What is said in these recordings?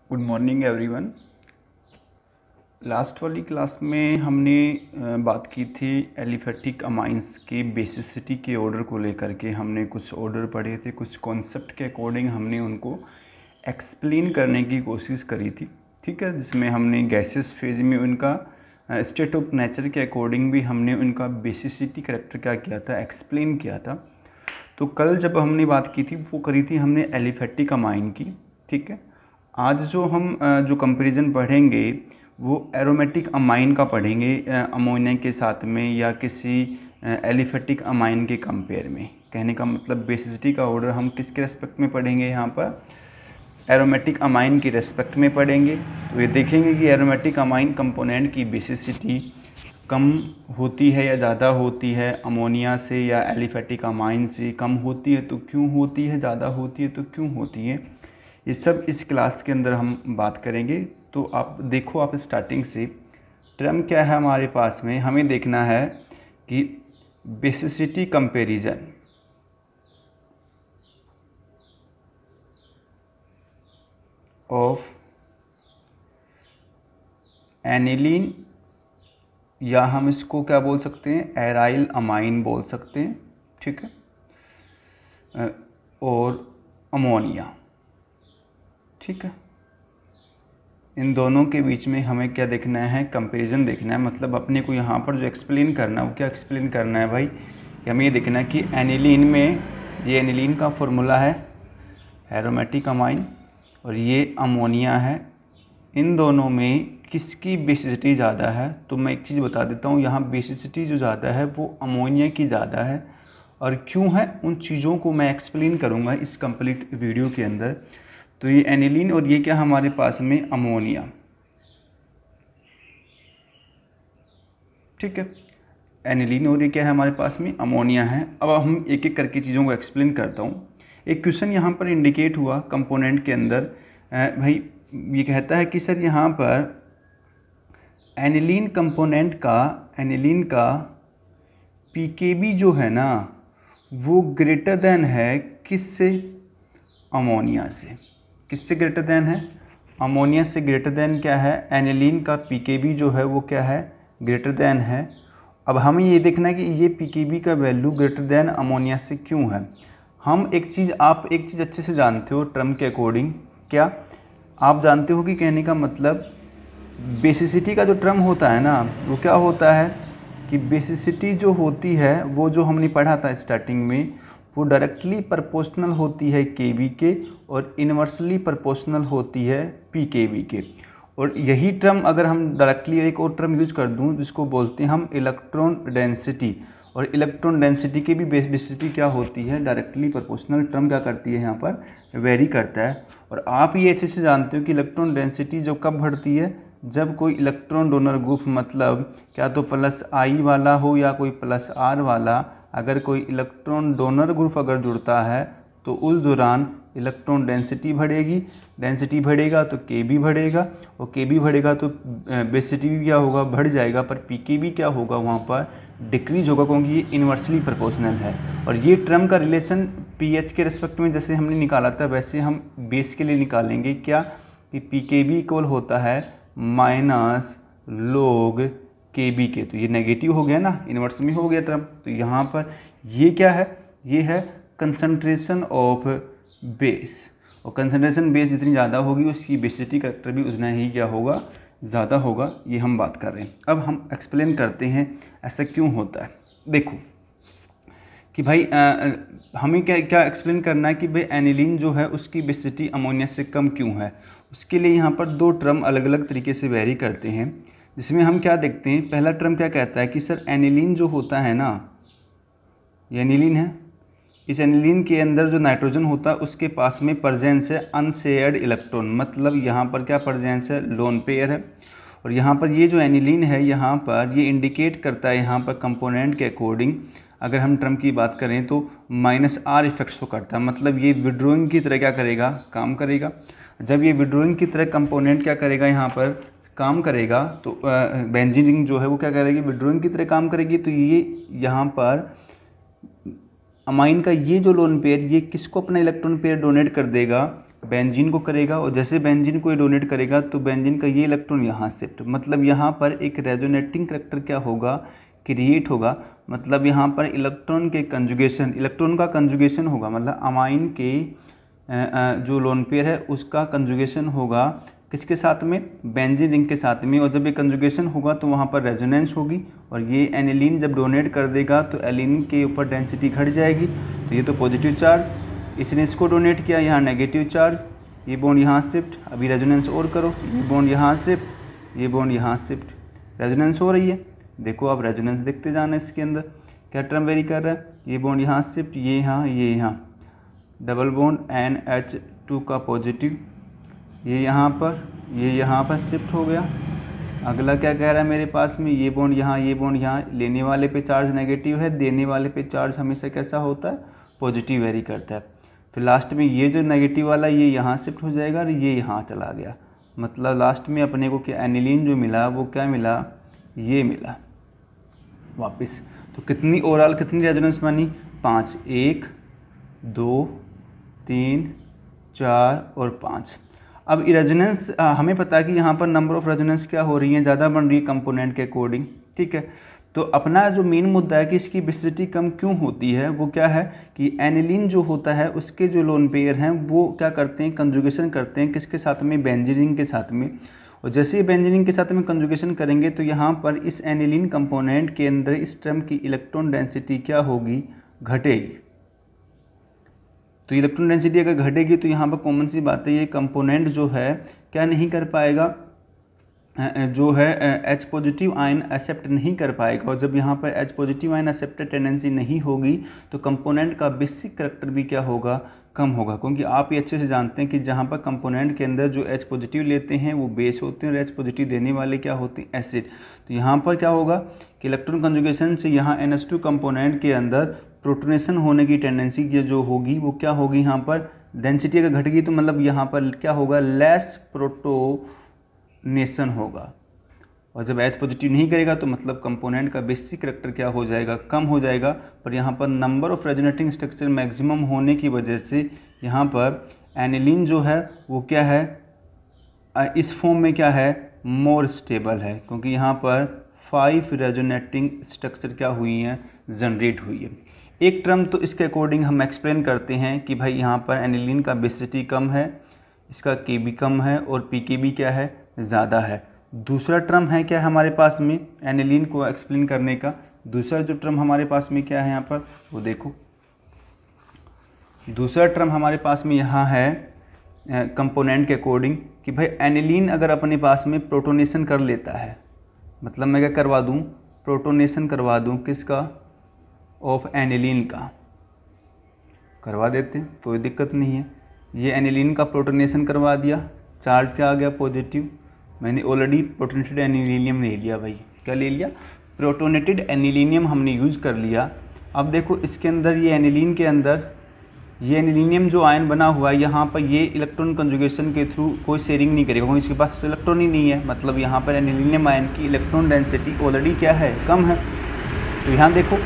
Good morning everyone. Last वाली class में हमने बात की थी एलिफेटिक अमाइंस की बेसिसिटी के ऑर्डर को लेकर के। हमने कुछ ऑर्डर पढ़े थे, कुछ कॉन्सेप्ट के अकॉर्डिंग हमने उनको एक्सप्लेन करने की कोशिश करी थी, ठीक है। जिसमें हमने गैसेस फेज में उनका स्टेट ऑफ नेचर के अकॉर्डिंग भी हमने उनका बेसिसिटी कैरेक्टर क्या किया था, एक्सप्लेन किया था। तो कल जब हमने बात की थी वो करी थी हमने एलिफेटिक अमाइन की, ठीक है। आज जो हम जो कंपैरिजन पढ़ेंगे वो एरोमेटिक अमाइन का पढ़ेंगे, अमोनिया के साथ में या किसी एलिफेटिक अमाइन के कंपेयर में। कहने का मतलब बेसिसिटी का ऑर्डर हम किसके रेस्पेक्ट में पढ़ेंगे, यहाँ पर एरोमेटिक अमाइन की रेस्पेक्ट में पढ़ेंगे। तो ये देखेंगे कि एरोमेटिक अमाइन कंपोनेंट की बेसिसिटी कम होती है या ज़्यादा होती है अमोनिया से, या एलिफेटिक अमाइन से कम होती है तो क्यों होती है, ज़्यादा होती है तो क्यों होती है। ये सब इस क्लास के अंदर हम बात करेंगे। तो आप देखो, आप स्टार्टिंग से टर्म क्या है हमारे पास में, हमें देखना है कि बेसिसिटी कंपैरिजन ऑफ एनिलीन, या हम इसको क्या बोल सकते हैं, एराइल अमाइन बोल सकते हैं, ठीक है, और अमोनिया, ठीक है। इन दोनों के बीच में हमें क्या देखना है, कंपैरिजन देखना है। मतलब अपने को यहाँ पर जो एक्सप्लेन करना है वो क्या एक्सप्लेन करना है भाई, कि हमें ये देखना है कि एनिलीन में, ये एनिलीन का फॉर्मूला है एरोमेटिक अमाइन, और ये अमोनिया है। इन दोनों में किसकी बेसिसिटी ज़्यादा है। तो मैं एक चीज़ बता देता हूँ, यहाँ बेसिसिटी जो ज़्यादा है वो अमोनिया की ज़्यादा है, और क्यों है उन चीज़ों को मैं एक्सप्लेन करूँगा इस कंप्लीट वीडियो के अंदर। तो ये एनिलीन और ये क्या हमारे पास में अमोनिया, ठीक है। एनिलीन और ये क्या है हमारे पास में अमोनिया है। अब हम एक एक करके चीज़ों को एक्सप्लेन करता हूँ। एक क्वेश्चन यहाँ पर इंडिकेट हुआ कंपोनेंट के अंदर, भाई ये कहता है कि सर यहाँ पर एनिलीन कंपोनेंट का, एनिलीन का पीकेबी जो है ना वो ग्रेटर देन है किससे, अमोनिया से। किससे ग्रेटर देन है, अमोनिया से ग्रेटर देन क्या है, एनिलीन का पीकेबी जो है वो क्या है, ग्रेटर देन है। अब हमें ये देखना है कि ये पीकेबी का वैल्यू ग्रेटर देन अमोनिया से क्यों है। हम एक चीज़, आप एक चीज़ अच्छे से जानते हो टर्म के अकॉर्डिंग, क्या आप जानते हो कि कहने का मतलब बेसिसिटी का जो टर्म होता है ना वो क्या होता है कि बेसिसिटी जो होती है वो जो हमने पढ़ा था स्टार्टिंग में, वो डायरेक्टली प्रोपोर्शनल होती है केबी के और इन्वर्सली प्रोपोर्शनल होती है पीकेबी के। और यही टर्म अगर हम डायरेक्टली एक और टर्म यूज कर दूं जिसको बोलते हैं हम इलेक्ट्रॉन डेंसिटी, और इलेक्ट्रॉन डेंसिटी की भी बेसिसिटी क्या होती है, डायरेक्टली प्रोपोर्शनल टर्म क्या करती है यहाँ पर, वेरी करता है। और आप ये अच्छे से जानते हो कि इलेक्ट्रॉन डेंसिटी जब कब बढ़ती है, जब कोई इलेक्ट्रॉन डोनर ग्रुप, मतलब क्या तो प्लस आई वाला हो या कोई प्लस आर वाला, अगर कोई इलेक्ट्रॉन डोनर ग्रुप अगर जुड़ता है तो उस दौरान इलेक्ट्रॉन डेंसिटी बढ़ेगी। डेंसिटी बढ़ेगा तो के बी बढ़ेगा, और के बी बढ़ेगा तो बेसिसिटी भी क्या होगा, बढ़ जाएगा। पर पी के बी क्या होगा, वहाँ पर डिक्रीज होगा, क्योंकि ये इन्वर्सली प्रोपोर्शनल है। और ये टर्म का रिलेशन पीएच के रिस्पेक्ट में जैसे हमने निकाला था वैसे हम बेस के लिए निकालेंगे, क्या कि पी के बी इक्वल होता है माइनस लोग के बी के। तो ये नेगेटिव हो गया ना, इन्वर्स में हो गया टर्म। तो यहाँ पर ये क्या है, ये है कंसंट्रेशन ऑफ बेस, और कंसंट्रेशन बेस जितनी ज़्यादा होगी उसकी बेसिसिटी कैरेक्टर भी उतना ही क्या होगा, ज़्यादा होगा। ये हम बात कर रहे हैं। अब हम एक्सप्लेन करते हैं ऐसा क्यों होता है। देखो कि भाई हमें क्या क्या एक्सप्लेन करना है कि भाई एनिलीन जो है उसकी बेसिसिटी अमोनिया से कम क्यों है। उसके लिए यहाँ पर दो टर्म अलग अलग तरीके से वेरी करते हैं, जिसमें हम क्या देखते हैं। पहला टर्म क्या कहता है कि सर एनिलीन जो होता है ना, ये एनिलीन है, इस एनिलीन के अंदर जो नाइट्रोजन होता है उसके पास में प्रेजेंस है अनशेयर्ड इलेक्ट्रॉन, मतलब यहाँ पर क्या प्रेजेंस है, लोन पेयर है। और यहाँ पर ये जो एनिलीन है यहाँ पर ये इंडिकेट करता है यहाँ पर कंपोनेंट के अकॉर्डिंग, अगर हम टर्म की बात करें तो माइनस आर इफेक्ट शो करता है। मतलब ये विड्रोइंग की तरह क्या करेगा, काम करेगा। जब ये विड्रोइंग की तरह कंपोनेंट क्या करेगा, यहाँ पर काम करेगा, तो बेंजीन रिंग जो है वो क्या करेगी, विड्रोइंग की तरह काम करेगी। तो ये यहाँ पर अमाइन का ये जो लोन पेयर, ये किसको अपना इलेक्ट्रॉन पेयर डोनेट कर देगा, बेंजीन को करेगा, और जैसे बेंजीन को ये डोनेट करेगा तो बेंजीन का ये इलेक्ट्रॉन यहाँ शिफ्ट, मतलब यहाँ पर एक रेजोनेटिंग करैक्टर क्या होगा, क्रिएट होगा। मतलब यहाँ पर इलेक्ट्रॉन के कंजुगेशन, इलेक्ट्रॉन का कंजुगेशन होगा, मतलब अमाइन के जो लोन पेयर है उसका कंजुगेशन होगा किसके साथ में, बेंजीन रिंग के साथ में। और जब ये कंजुगेशन होगा तो वहाँ पर रेजोनेंस होगी, और ये एनिलीन जब डोनेट कर देगा तो एलिन के ऊपर डेंसिटी घट जाएगी। तो ये तो पॉजिटिव चार्ज, इसने इसको डोनेट किया, यहाँ नेगेटिव चार्ज, ये बॉन्ड यहाँ शिफ्ट। अभी रेजोनेंस और करो, ये बॉन्ड यहाँ शिफ्ट, ये बॉन्ड यहाँ शिफ्ट, रेजोनेंस हो रही है। देखो आप रेजोनेंस देखते जाना, इसके अंदर क्या टर्म वेरी कर रहा है, ये बॉन्ड यहाँ शिफ्ट, ये यहाँ डबल बॉन्ड NH2 का पॉजिटिव, ये यहाँ पर शिफ्ट हो गया। अगला क्या कह रहा है मेरे पास में, ये बॉन्ड यहाँ, लेने वाले पे चार्ज नेगेटिव है, देने वाले पे चार्ज हमेशा कैसा होता है, पॉजिटिव वेरी करता है। फिर लास्ट में ये जो नेगेटिव वाला ये यहाँ शिफ्ट हो जाएगा और ये यहाँ चला गया। मतलब लास्ट में अपने को क्या एनिलीन जो मिला वो क्या मिला, ये मिला वापस। तो कितनी ओवरऑल कितनी रेजोनेंस बनी, 5, 1 2 3 4 और 5। अब रेजोनेंस हमें पता है कि यहाँ पर नंबर ऑफ रेजोनेंस क्या हो रही है, ज़्यादा बन रही है कंपोनेंट के अकॉर्डिंग, ठीक है। तो अपना जो मेन मुद्दा है कि इसकी विसिसिटी कम क्यों होती है, वो क्या है कि एनिलीन जो होता है उसके जो लोन पेयर हैं वो क्या करते हैं, कंजुगेशन करते हैं किसके साथ में, बेंजीन के साथ में। और जैसे ही बेंजीन के साथ में कंजुगेशन करेंगे तो यहाँ पर इस एनिलीन कंपोनेंट के अंदर इस टर्म की इलेक्ट्रॉन डेंसिटी क्या होगी, घटेगी। तो इलेक्ट्रॉन डेंसिटी अगर घटेगी तो यहाँ पर कॉमन सी बात है, ये कंपोनेंट जो है क्या नहीं कर पाएगा, जो है H पॉजिटिव आयन एक्सेप्ट नहीं कर पाएगा। और जब यहाँ पर H positive ion acceptor tendency नहीं होगी तो कंपोनेंट का बेसिक करैक्टर भी क्या होगा, कम होगा। क्योंकि आप ये अच्छे से जानते हैं कि जहाँ पर कंपोनेंट के अंदर जो H पॉजिटिव लेते हैं वो बेस होते हैं और H पॉजिटिव देने वाले क्या होते हैं, एसिड। तो यहाँ पर क्या होगा कि इलेक्ट्रॉन कंजुगेशन से यहाँ NH2 कंपोनेंट के अंदर प्रोटोनेशन होने की टेंडेंसी जो होगी वो क्या होगी, यहाँ पर डेंसिटी अगर घटेगी तो मतलब यहाँ पर क्या होगा, लेस प्रोटोनेशन होगा। और जब H पॉजिटिव नहीं करेगा तो मतलब कंपोनेंट का बेसिक करैक्टर क्या हो जाएगा, कम हो जाएगा। पर यहाँ पर number of resonating structure maximum होने की वजह से यहाँ पर एनिलीन जो है वो क्या है, इस फॉर्म में क्या है, मोर स्टेबल है। क्योंकि यहाँ पर 5 रेजोनेटिंग स्ट्रक्चर क्या हुई हैं, जनरेट हुई है। एक टर्म तो इसके अकॉर्डिंग हम एक्सप्लेन करते हैं कि भाई यहाँ पर एनिलीन का बेसिसिटी कम है, इसका Kb कम है और Pkb क्या है, ज़्यादा है। दूसरा टर्म है क्या हमारे पास में एनिलीन को एक्सप्लेन करने का, दूसरा जो टर्म हमारे पास में क्या है यहाँ पर वो देखो, दूसरा टर्म हमारे पास में यहाँ है कंपोनेंट के अकॉर्डिंग कि भाई एनिलीन अगर अपने पास में प्रोटोनेशन कर लेता है, मतलब मैं क्या करवा दूँ, प्रोटोनेशन करवा दूँ किसका, ऑफ एनिलीन का करवा देते हैं, कोई दिक्कत नहीं है। ये एनिलीन का प्रोटोनेशन करवा दिया, चार्ज क्या आ गया, पॉजिटिव। मैंने ऑलरेडी प्रोटोनेटेड एनिलीनियम ले लिया भाई, क्या ले लिया, प्रोटोनेटेड एनिलीनियम हमने यूज़ कर लिया। अब देखो इसके अंदर ये एनिलीन के अंदर ये एनिलीनियम जो आयन बना हुआ है यहाँ पर ये इलेक्ट्रॉन कंजुगेशन के थ्रू कोई शेयरिंग नहीं करेगा क्योंकि इसके पास तो इलेक्ट्रॉन ही नहीं है। मतलब यहाँ पर एनिलीनियम आयन की इलेक्ट्रॉन डेंसिटी ऑलरेडी क्या है, कम है। तो यहाँ देखो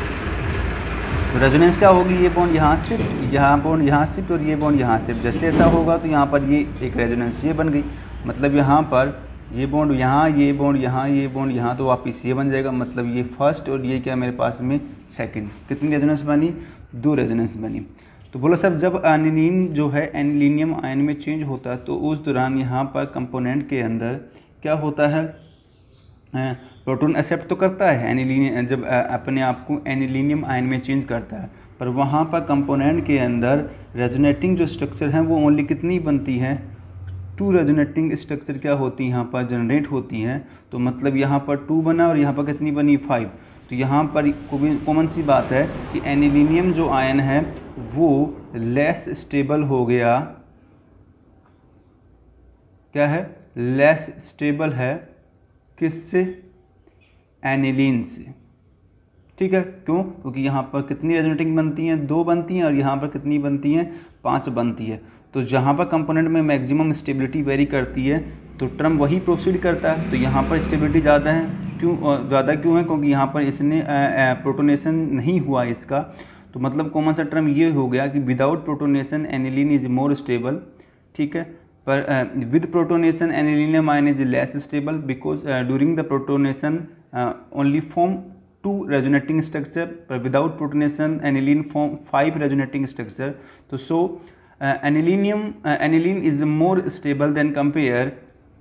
रेजोनेंस क्या होगी, ये बॉन्ड यहाँ शिफ्ट, यहाँ बॉन्ड यहाँ शिफ्ट और ये बॉन्ड यहाँ शिफ्ट। जैसे ऐसा होगा तो यहाँ पर ये एक रेजोनेंस ये बन गई, मतलब यहाँ पर ये बॉन्ड यहाँ, ये बॉन्ड यहाँ, ये बॉन्ड यहाँ, तो वापिस ये बन जाएगा। मतलब ये फर्स्ट और ये क्या मेरे पास में सेकंड। कितनी रेजोनेंस बनी, 2 रेजोनेंस बनी। तो बोला साहब जब एनिलीन जो है एनिलीनियम आयन में चेंज होता है तो उस दौरान यहाँ पर कंपोनेंट के अंदर क्या होता है, प्रोटॉन एक्सेप्ट तो करता है एनिलीन, जब अपने आप को एनिलीनियम आयन में चेंज करता है, पर वहाँ पर कंपोनेंट के अंदर रेजोनेटिंग जो स्ट्रक्चर हैं वो ओनली कितनी बनती हैं, 2 रेजोनेटिंग स्ट्रक्चर क्या होती हैं यहाँ पर जनरेट होती हैं। तो मतलब यहाँ पर 2 बना और यहाँ पर कितनी बनी, 5। तो यहाँ पर कॉमन सी बात है कि एनिलीनियम जो आयन है वो लेस स्टेबल हो गया, क्या है, लेस स्टेबल है, किससे, एनिलीन से। ठीक है, क्यों, क्योंकि यहाँ पर कितनी रेजोनेटिंग बनती हैं, 2 बनती हैं और यहाँ पर कितनी बनती हैं, 5 बनती है। तो जहाँ पर कंपोनेंट में मैक्सिमम स्टेबिलिटी वेरी करती है तो टर्म वही प्रोसीड करता है। तो यहाँ पर स्टेबिलिटी ज़्यादा है, क्यों ज़्यादा क्यों है, क्योंकि यहाँ पर इसने प्रोटोनेशन नहीं हुआ इसका। तो मतलब कौन सा टर्म ये हो गया कि without protonation aniline is more stable, ठीक है। पर with protonation anilinium ion is less stable because during the protonation only form 2 resonating structure, पर without protonation aniline form 5 resonating structure. तो so aniline is more stable than compare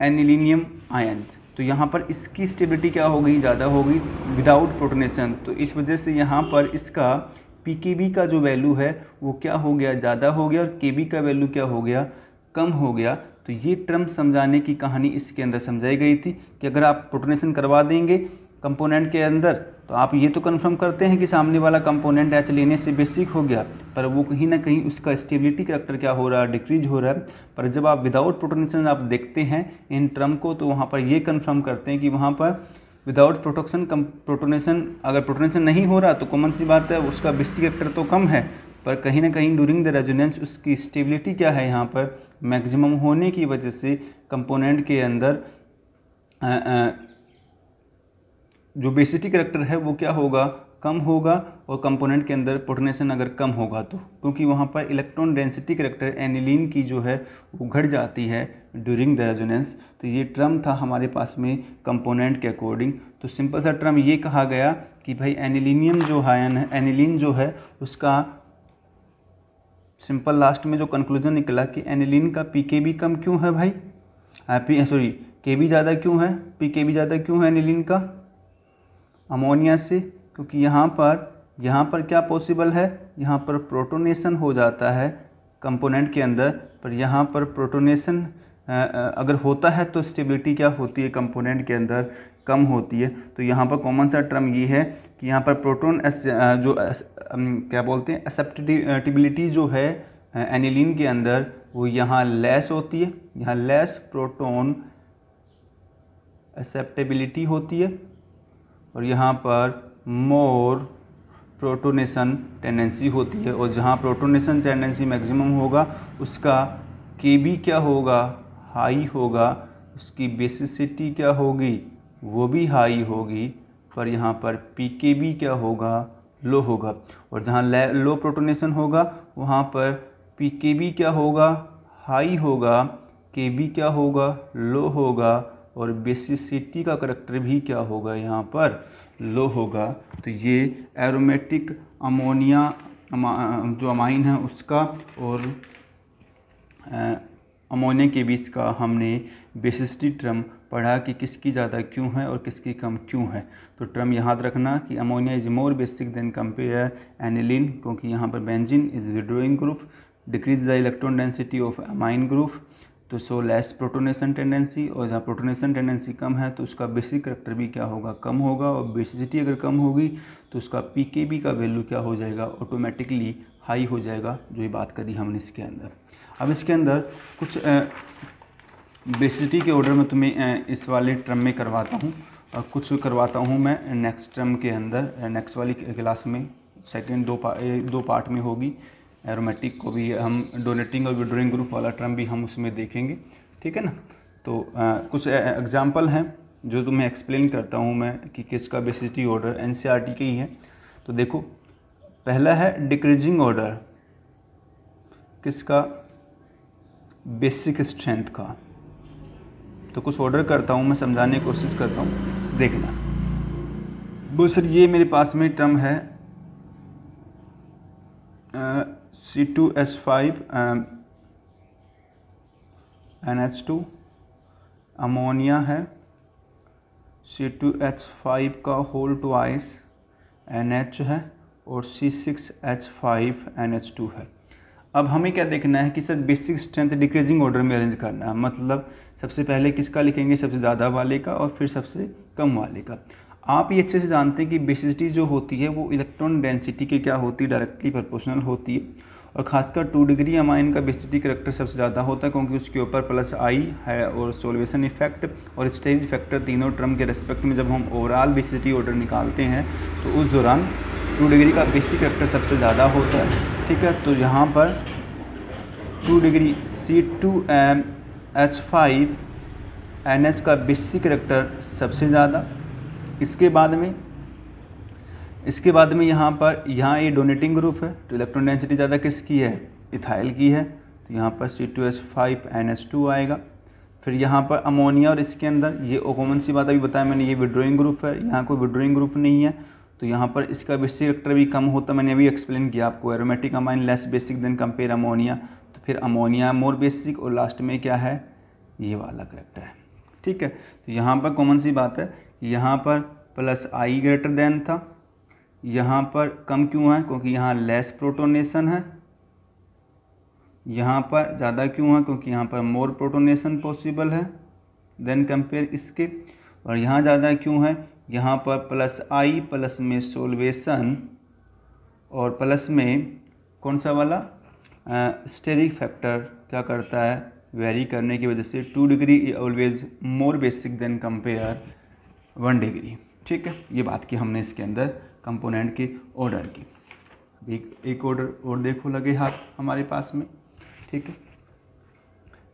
anilinium ion. तो यहाँ पर इसकी stability क्या हो गई, ज़्यादा हो गई विदाउट प्रोटोनेशन। तो इस वजह से यहाँ पर इसका pKb का जो वैल्यू है वो क्या हो गया, ज़्यादा हो गया, और Kb का वैल्यू क्या हो गया, कम हो गया। तो ये टर्म समझाने की कहानी इसके अंदर समझाई गई थी कि अगर आप प्रोटोनेशन करवा देंगे कंपोनेंट के अंदर तो आप ये तो कंफर्म करते हैं कि सामने वाला कंपोनेंट H लेने से बेसिक हो गया, पर वो कहीं ना कहीं उसका स्टेबिलिटी कैरेक्टर क्या हो रहा है, डिक्रीज हो रहा है। पर जब आप विदाउट प्रोटोनेशन आप देखते हैं इन टर्म को, तो वहाँ पर ये कंफर्म करते हैं कि वहाँ पर विदाउट प्रोटोनेशन अगर प्रोटोनेशन नहीं हो रहा तो कॉमन सी बात है उसका बेसिक कैरेक्टर तो कम है, पर कहीं ना कहीं ड्यूरिंग द रेजोनेंस उसकी स्टेबिलिटी क्या है यहाँ पर मैक्सिमम होने की वजह से कंपोनेंट के अंदर जो बेसिसिटी कैरेक्टर है वो क्या होगा, कम होगा। और कंपोनेंट के अंदर प्रोटोनेशन अगर कम होगा तो, क्योंकि वहाँ पर इलेक्ट्रॉन डेंसिटी कैरेक्टर एनिलीन की जो है वो घट जाती है ड्यूरिंग द रेजोनेंस। तो ये टर्म था हमारे पास में कंपोनेंट के अकॉर्डिंग। तो सिंपल सा टर्म ये कहा गया कि भाई एनिलीनियम जो आयन है, एनिलीन जो है उसका सिंपल लास्ट में जो कंक्लूजन निकला कि एनिलीन का pKb कम क्यों है भाई, Kb ज़्यादा क्यों है, pKb ज़्यादा क्यों है एनिलीन का अमोनिया से, क्योंकि यहाँ पर क्या पॉसिबल है, यहाँ पर प्रोटोनेशन हो जाता है कंपोनेंट के अंदर, पर यहाँ पर प्रोटोनेशन अगर होता है तो स्टेबिलिटी क्या होती है कंपोनेंट के अंदर, कम होती है। तो यहाँ पर कॉमन सा टर्म ये है कि यहाँ पर प्रोटोन जो क्या बोलते हैं एक्सेप्टेबिलिटी जो है एनिलीन के अंदर वो यहाँ लेस होती है, यहाँ लेस प्रोटोन एक्सेप्टेबिलिटी होती है, और यहाँ पर मोर प्रोटोनेशन टेंडेंसी होती है। और जहाँ प्रोटोनेशन टेंडेंसी मैक्सिमम होगा उसका Kb क्या होगा, हाई होगा, उसकी बेसिसिटी क्या होगी, वो भी हाई होगी, पर यहाँ पर pKb क्या होगा, लो होगा। और जहाँ लो प्रोटोनेशन होगा वहाँ पर pKb क्या होगा, हाई होगा, Kb क्या होगा, लो होगा, और बेसिसिटी का करैक्टर भी क्या होगा, यहाँ पर लो होगा। तो ये एरोमेटिक अमोनिया जो अमाइन है उसका और अमोनिया के बीच का हमने बेसिसिटी टर्म पढ़ा कि किसकी ज़्यादा क्यों है और किसकी कम क्यों है। तो टर्म याद रखना कि ammonia is more basic than compare aniline, क्योंकि यहाँ पर benzene is withdrawing group, decrease the electron density of amine group, तो सो लेस प्रोटोनेशन टेंडेंसी। और जहाँ प्रोटोनेशन टेंडेंसी कम है तो उसका बेसिक कैरेक्टर भी क्या होगा, कम होगा, और बेसिसिटी अगर कम होगी तो उसका pKb का वैल्यू क्या हो जाएगा, ऑटोमेटिकली हाई हो जाएगा, जो ये बात करी हमने इसके अंदर। अब इसके अंदर कुछ बेसिसिटी के ऑर्डर में तुम्हें इस वाले टर्म में करवाता हूँ और कुछ करवाता हूँ मैं नेक्स्ट टर्म के अंदर, नेक्स्ट वाली क्लास में। सेकेंड दो पार्ट में होगी। एरोमेटिक को भी हम डोनेटिंग और विड्रोइंग ग्रुप वाला टर्म भी हम उसमें देखेंगे, ठीक है ना। तो कुछ एग्जांपल हैं जो तुम्हें एक्सप्लेन करता हूँ मैं कि किसका बेसिसिटी ऑर्डर, एनसीईआरटी के ही है। तो देखो पहला है डिक्रीजिंग ऑर्डर, किसका, बेसिक स्ट्रेंथ का। तो कुछ ऑर्डर करता हूँ मैं, समझाने की कोशिश करता हूँ, देखना। वो सर ये मेरे पास में टर्म है C2H5 NH2, अमोनिया है C2H5 का होल ट्वाइस NH है, और C6H5 NH2 है। अब हमें क्या देखना है कि sir basic strength decreasing order में अरेंज करना है, मतलब सबसे पहले किसका लिखेंगे, सबसे ज़्यादा वाले का और फिर सबसे कम वाले का। आप ये अच्छे से जानते हैं कि बेसिसिटी जो होती है वो इलेक्ट्रॉन डेंसिटी के क्या होती है, डायरेक्टली प्रोपोर्शनल होती है। और खासकर 2 डिग्री अमाइन का बेसिसिटी करैक्टर सबसे ज़्यादा होता है, क्योंकि उसके ऊपर प्लस आई है और सोल्वेशन इफेक्ट और स्टेरिक फैक्टर, तीनों टर्म के रेस्पेक्ट में जब हम ओवरऑल बेसिसिटी ऑर्डर निकालते हैं तो उस दौरान 2 डिग्री का बेसिक करैक्टर सबसे ज़्यादा होता है, ठीक है। तो यहाँ पर 2 डिग्री C2H5 NH का बेसिक करैक्टर सबसे ज़्यादा। इसके बाद में यहाँ ये डोनेटिंग ग्रुप है, तो इलेक्ट्रॉन डेंसिटी ज़्यादा किसकी है, इथाइल की है। तो तो यहाँ पर C2H5NH2 आएगा। फिर यहाँ पर अमोनिया और इसके अंदर ये कॉमन सी बात अभी बताया मैंने, ये विड्रॉइंग ग्रुप है, यहाँ कोई विड्रॉइंग ग्रुप नहीं है, तो यहाँ पर इसका बेसिक कैरेक्टर भी कम होता, मैंने अभी एक्सप्लेन किया आपको, aromatic amine less basic than compare ammonia, तो फिर अमोनिया मोर बेसिक, और लास्ट में क्या है, ये वाला कैरेक्टर है। ठीक है, तो यहाँ पर कॉमन सी बात है, यहाँ पर प्लस आई ग्रेटर देन था, यहाँ पर कम क्यों है, क्योंकि यहाँ लेस प्रोटोनेशन है, यहाँ पर ज़्यादा क्यों है, क्योंकि यहाँ पर मोर प्रोटोनेशन पॉसिबल है देन कंपेयर इसके, और यहाँ ज़्यादा क्यों है, यहाँ पर प्लस आई प्लस में सोल्वेशन और प्लस में कौन सा वाला स्टेरिक फैक्टर क्या करता है, वेरी करने की वजह से 2 degree always more basic than compare 1 degree. ठीक है, ये बात की हमने इसके अंदर कंपोनेंट के ऑर्डर की। एक ऑर्डर और देखो लगे हाथ हमारे पास में। ठीक है,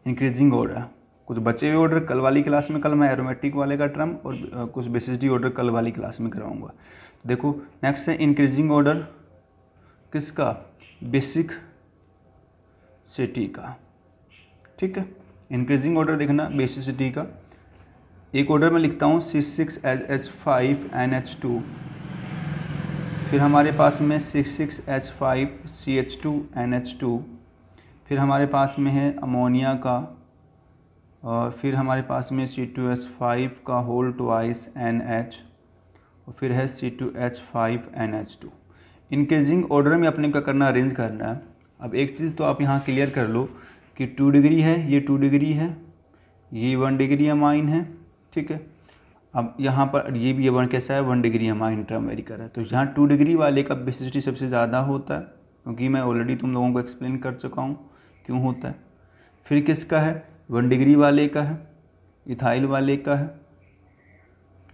इंक्रीजिंग ऑर्डर, कुछ बचे हुए ऑर्डर कल वाली क्लास में, कल मैं एरोमेटिक वाले का टर्म और कुछ बेसिस ऑर्डर कल वाली क्लास में कराऊंगा। देखो नेक्स्ट है इंक्रीजिंग ऑर्डर किसका, बेसिक सिटी का। ठीक है, इंक्रीजिंग ऑर्डर देखना बेसिसिटी का, एक ऑर्डर में लिखता हूँ C6H5NH2, फिर हमारे पास में C6H5CH2NH2, फिर हमारे पास में है अमोनिया का, और फिर हमारे पास में C2H5 का होल ट्वाइस NH, और फिर है C2H5NH2। इंक्रीजिंग ऑर्डर में अपने क्या करना, अरेंज करना है। अब एक चीज़ तो आप यहाँ क्लियर कर लो कि 2 डिग्री है, ये 2 डिग्री है, ये 1 डिग्री अमाइन है। ठीक है, अब यहाँ पर ये भी 1 कैसा है, 1 डिग्री अमाइन टर्म वेरी कर रहा है, तो यहाँ 2 डिग्री वाले का बेसिसिटी सबसे ज़्यादा होता है, क्योंकि मैं ऑलरेडी तुम लोगों को एक्सप्लेन कर चुका हूँ क्यों होता है। फिर किसका है, 1 डिग्री वाले का है, इथाइल वाले का है।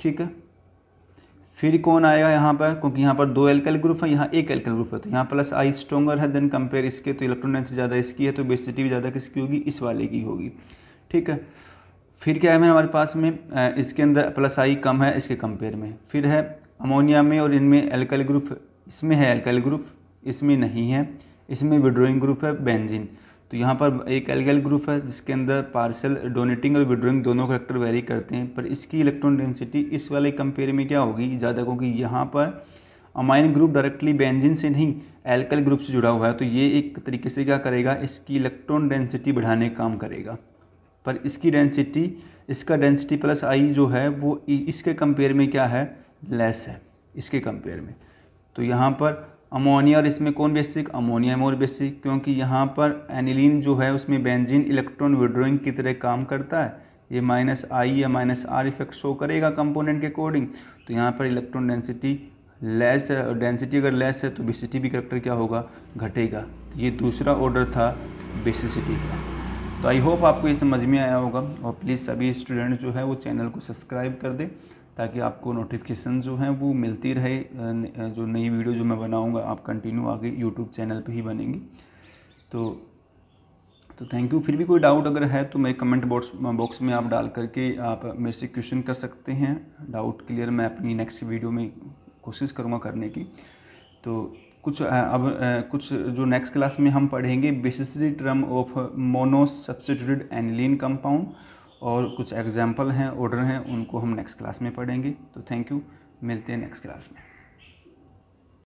ठीक है, फिर कौन आएगा यहाँ पर, क्योंकि यहाँ पर 2 एल्काइल ग्रुप है, यहाँ 1 एल्काइल ग्रुप है, तो यहाँ प्लस आई स्ट्रॉन्गर है देन कंपेयर इसके, तो इलेक्ट्रॉन डेंसिटी ज़्यादा इसकी है, तो बेसिसिटी भी ज़्यादा किसकी होगी, इस वाले की होगी। ठीक है, फिर क्या है मेरे हमारे पास में, इसके अंदर प्लस आई कम है इसके कंपेयर में। फिर है अमोनिया में और इनमें एल्काइल ग्रुप, इसमें है एल्काइल ग्रुप, इसमें नहीं है, इसमें विड्रॉइंग ग्रुप है बेंजीन, तो यहाँ पर एक एल्काइल ग्रुप है जिसके अंदर पार्शियल डोनेटिंग और विड्रॉइंग दोनों कैरेक्टर वेरी करते हैं, पर इसकी इलेक्ट्रॉन डेंसिटी इस वाले कंपेयर में क्या होगी, ज़्यादा, क्योंकि यहाँ पर अमाइन ग्रुप डायरेक्टली बेंजीन से नहीं एल्काइल ग्रुप से जुड़ा हुआ है, तो ये एक तरीके से क्या करेगा, इसकी इलेक्ट्रॉन डेंसिटी बढ़ाने का काम करेगा। पर इसकी डेंसिटी, इसका डेंसिटी प्लस आई जो है वो इसके कंपेयर में क्या है, लेस है इसके कंपेयर में। तो यहाँ पर अमोनिया और इसमें कौन बेसिक, अमोनिया मोर बेसिक, क्योंकि यहाँ पर एनिलीन जो है उसमें बेंजीन इलेक्ट्रॉन विड्रॉइंग की तरह काम करता है, ये माइनस आई या माइनस आर इफेक्ट शो करेगा कंपोनेंट के अकॉर्डिंग, तो यहाँ पर इलेक्ट्रॉन डेंसिटी लेस है, और डेंसिटी अगर लेस है तो बेसिसिटी भी कैरेक्टर क्या होगा, घटेगा। ये दूसरा ऑर्डर था बेसिसिटी का। तो आई होप आपको ये समझ में आया होगा, और प्लीज़ सभी स्टूडेंट जो है वो चैनल को सब्सक्राइब कर दें, ताकि आपको नोटिफिकेशन जो हैं वो मिलती रहे, जो नई वीडियो जो मैं बनाऊंगा आप कंटिन्यू आगे यूट्यूब चैनल पे ही बनेंगी। तो थैंक यू। फिर भी कोई डाउट अगर है तो मैं कमेंट बॉक्स में आप डाल करके आप मेरे से क्वेश्चन कर सकते हैं, डाउट क्लियर मैं अपनी नेक्स्ट वीडियो में कोशिश करूँगा करने की। तो कुछ कुछ जो नेक्स्ट क्लास में हम पढ़ेंगे basicity term of mono substituted aniline compound, और कुछ एग्जाम्पल हैं, ऑर्डर हैं, उनको हम नेक्स्ट क्लास में पढ़ेंगे। तो थैंक यू, मिलते हैं नेक्स्ट क्लास में।